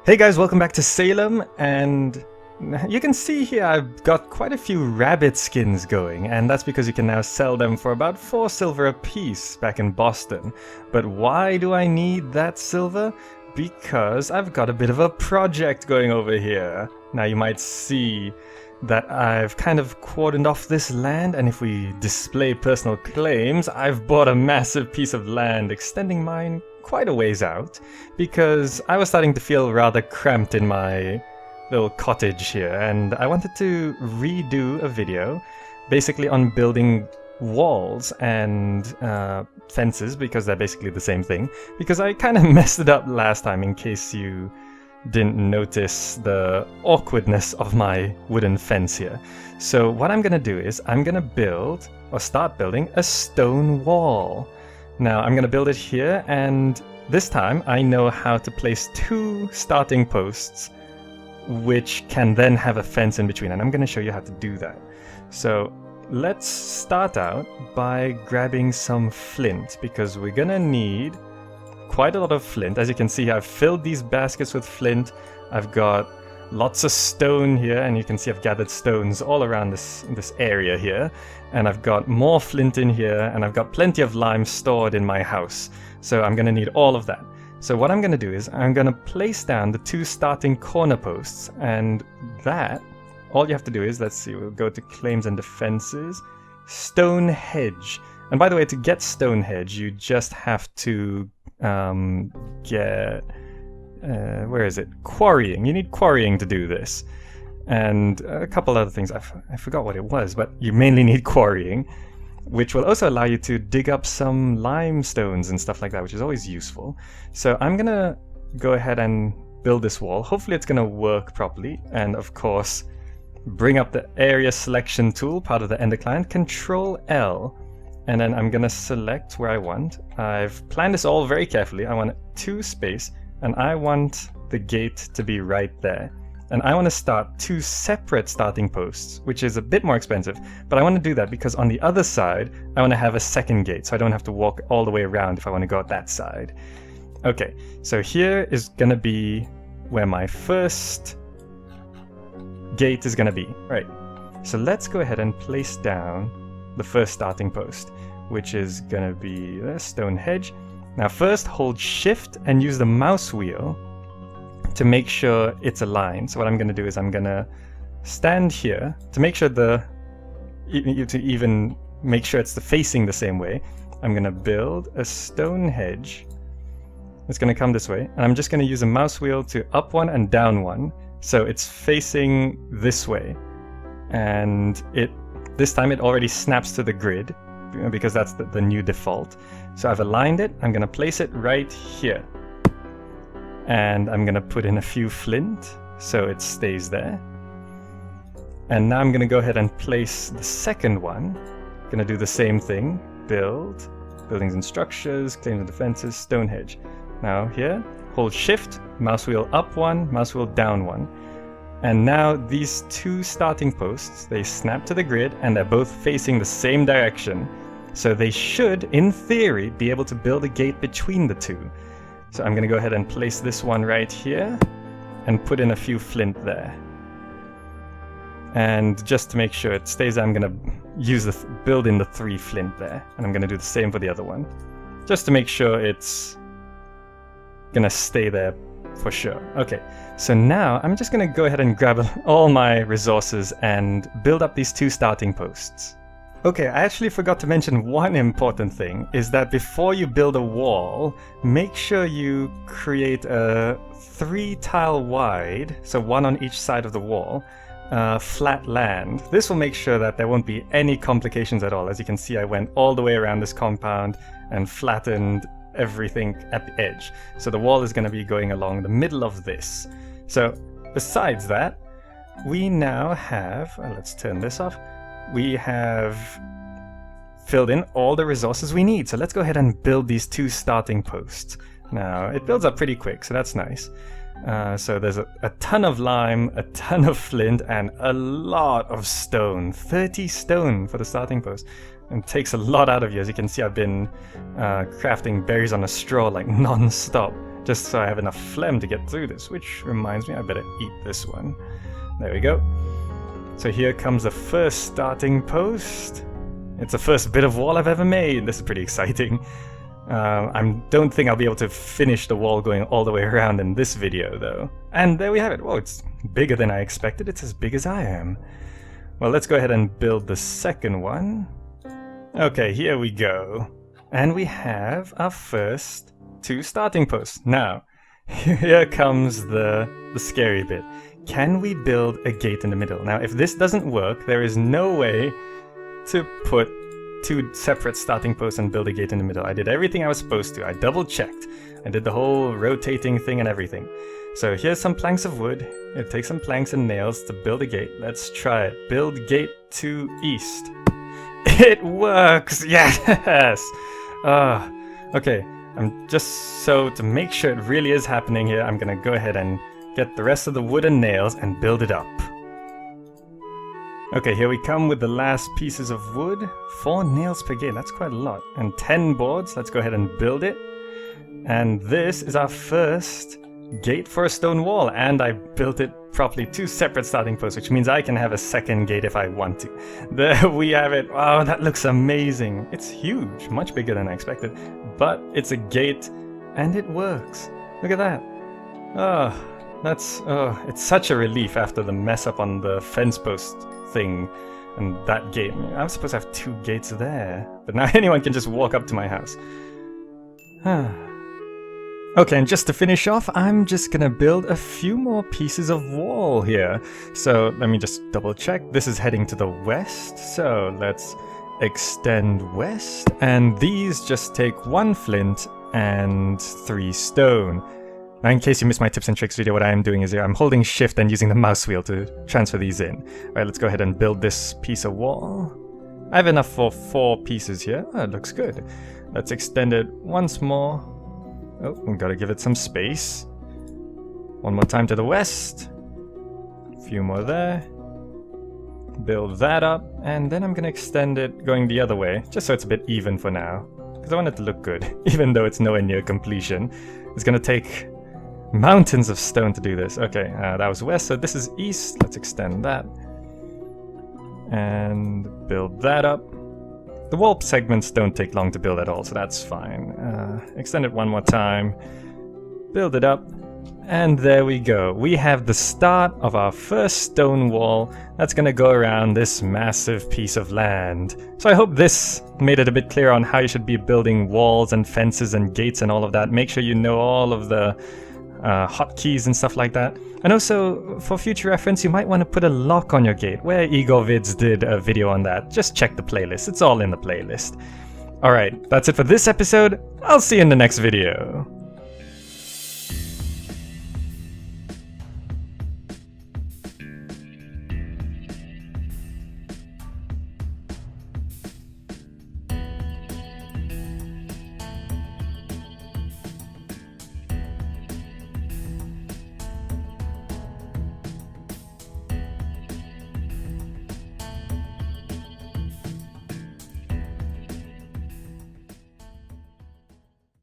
Hey guys, welcome back to Salem, and you can see here I've got quite a few rabbit skins going, and that's because you can now sell them for about 4 silver a piece back in Boston. But why do I need that silver? Because I've got a bit of a project going over here. Now you might see that I've kind of cordoned off this land, and if we display personal claims, I've bought a massive piece of land extending mine quite a ways out, because I was starting to feel rather cramped in my little cottage here, and I wanted to redo a video basically on building walls and fences, because they're basically the same thing, because I kind of messed it up last time, in case you didn't notice the awkwardness of my wooden fence here. So what I'm gonna do is I'm gonna build, or start building, a stone wall. Now I'm gonna build it here, and this time I know how to place 2 starting posts which can then have a fence in between, and I'm gonna show you how to do that. So let's start out by grabbing some flint, because we're gonna need quite a lot of flint. As you can see, I've filled these baskets with flint. I've got lots of stone here, and you can see I've gathered stones all around this area here, and I've got more flint in here, and I've got plenty of lime stored in my house, so I'm going to need all of that. So what I'm going to do is I'm going to place down the 2 starting corner posts, and that, all you have to do is, let's see, we'll go to claims and defenses, stone hedge. And by the way, to get stone hedge, you just have to get where is it? Quarrying. You need quarrying to do this. And a couple other things. I forgot what it was, but you mainly need quarrying, which will also allow you to dig up some limestones and stuff like that, which is always useful. So I'm going to go ahead and build this wall. Hopefully it's going to work properly. And of course, bring up the area selection tool, part of the Ender client, Control L. And then I'm going to select where I want. I've planned this all very carefully. I want 2 space. And I want the gate to be right there. And I want to start 2 separate starting posts, which is a bit more expensive, but I want to do that because on the other side, I want to have a second gate, so I don't have to walk all the way around if I want to go at that side. Okay, so here is going to be where my first gate is going to be. Right, so let's go ahead and place down the first starting post, which is going to be a stone hedge. Now first, hold shift and use the mouse wheel to make sure it's aligned. So what I'm going to do is I'm going to stand here to make sure even make sure it's facing the same way. I'm going to build a stone hedge. It's going to come this way, and I'm just going to use a mouse wheel to up 1 and down 1, so it's facing this way. And this time it already snaps to the grid, because that's the new default. So I've aligned it. I'm going to place it right here. And I'm going to put in a few flint so it stays there. And now I'm going to go ahead and place the second one. I'm going to do the same thing. Build, buildings and structures, claims and defenses, stone hedge. Now here, hold shift, mouse wheel up 1, mouse wheel down 1. And now these 2 starting posts, they snap to the grid, and they're both facing the same direction. So they should, in theory, be able to build a gate between the 2. So I'm going to go ahead and place this one right here and put in a few flint there. And just to make sure it stays there, I'm going to build in the 3 flint there. And I'm going to do the same for the other one, just to make sure it's going to stay there for sure. Okay, so now I'm just going to go ahead and grab all my resources and build up these 2 starting posts. Okay, I actually forgot to mention one important thing, is that before you build a wall, make sure you create a 3 tile wide, so 1 on each side of the wall, flat land. This will make sure that there won't be any complications at all. As you can see, I went all the way around this compound and flattened everything at the edge. So the wall is going to be going along the middle of this. So besides that, we now have, let's turn this off. We have filled in all the resources we need. So let's go ahead and build these 2 starting posts. Now, it builds up pretty quick, so that's nice. So there's a ton of lime, a ton of flint, and a lot of stone. 30 stone for the starting post. And takes a lot out of you. As you can see, I've been crafting berries on a straw like non-stop. just so I have enough phlegm to get through this, which reminds me I better eat this one. There we go. So here comes the first starting post. It's the first bit of wall I've ever made. This is pretty exciting. I don't think I'll be able to finish the wall going all the way around in this video though. And there we have it. Whoa, it's bigger than I expected. It's as big as I am. Well, let's go ahead and build the second one. Okay, here we go. And we have our first 2 starting posts. Now, here comes the scary bit. Can we build a gate in the middle? Now, if this doesn't work, there is no way to put 2 separate starting posts and build a gate in the middle. I did everything I was supposed to. I double checked. I did the whole rotating thing and everything. So here's some planks of wood. It takes some planks and nails to build a gate. Let's try it. Build gate to east. It works! Yes! Okay. I'm just so to make sure it really is happening here, I'm gonna go ahead and get the rest of the wood and nails and build it up. Okay, here we come with the last pieces of wood. 4 nails per gate, that's quite a lot. And 10 boards, let's go ahead and build it. And this is our first gate for a stone wall, and I built it properly. 2 separate starting posts, which means I can have a second gate if I want to. There we have it. Wow, that looks amazing. It's huge, much bigger than I expected. But it's a gate, and it works. Look at that. It's such a relief after the mess up on the fence post thing and that gate. I'm supposed to have 2 gates there, but now anyone can just walk up to my house. Okay, and just to finish off, I'm just gonna build a few more pieces of wall here. So let me just double check. This is heading to the west, so let's extend west. And these just take 1 flint and 3 stone. Now, in case you missed my tips and tricks video, what I am doing is here, I'm holding shift and using the mouse wheel to transfer these in. Alright, let's go ahead and build this piece of wall. I have enough for 4 pieces here. Oh, it looks good. Let's extend it once more. Oh, we've got to give it some space. 1 more time to the west. A few more there. Build that up. And then I'm going to extend it going the other way, just so it's a bit even for now. Because I want it to look good, even though it's nowhere near completion. It's going to take mountains of stone to do this. Okay, that was west, so this is east. Let's extend that. And build that up. The wall segments don't take long to build at all, so that's fine. Extend it 1 more time. Build it up. And there we go. We have the start of our first stone wall that's going to go around this massive piece of land. So I hope this made it a bit clearer on how you should be building walls and fences and gates and all of that. Make sure you know all of the hotkeys and stuff like that. And also, for future reference, you might want to put a lock on your gate, where Igorvids did a video on that. Just check the playlist. It's all in the playlist. Alright, that's it for this episode. I'll see you in the next video.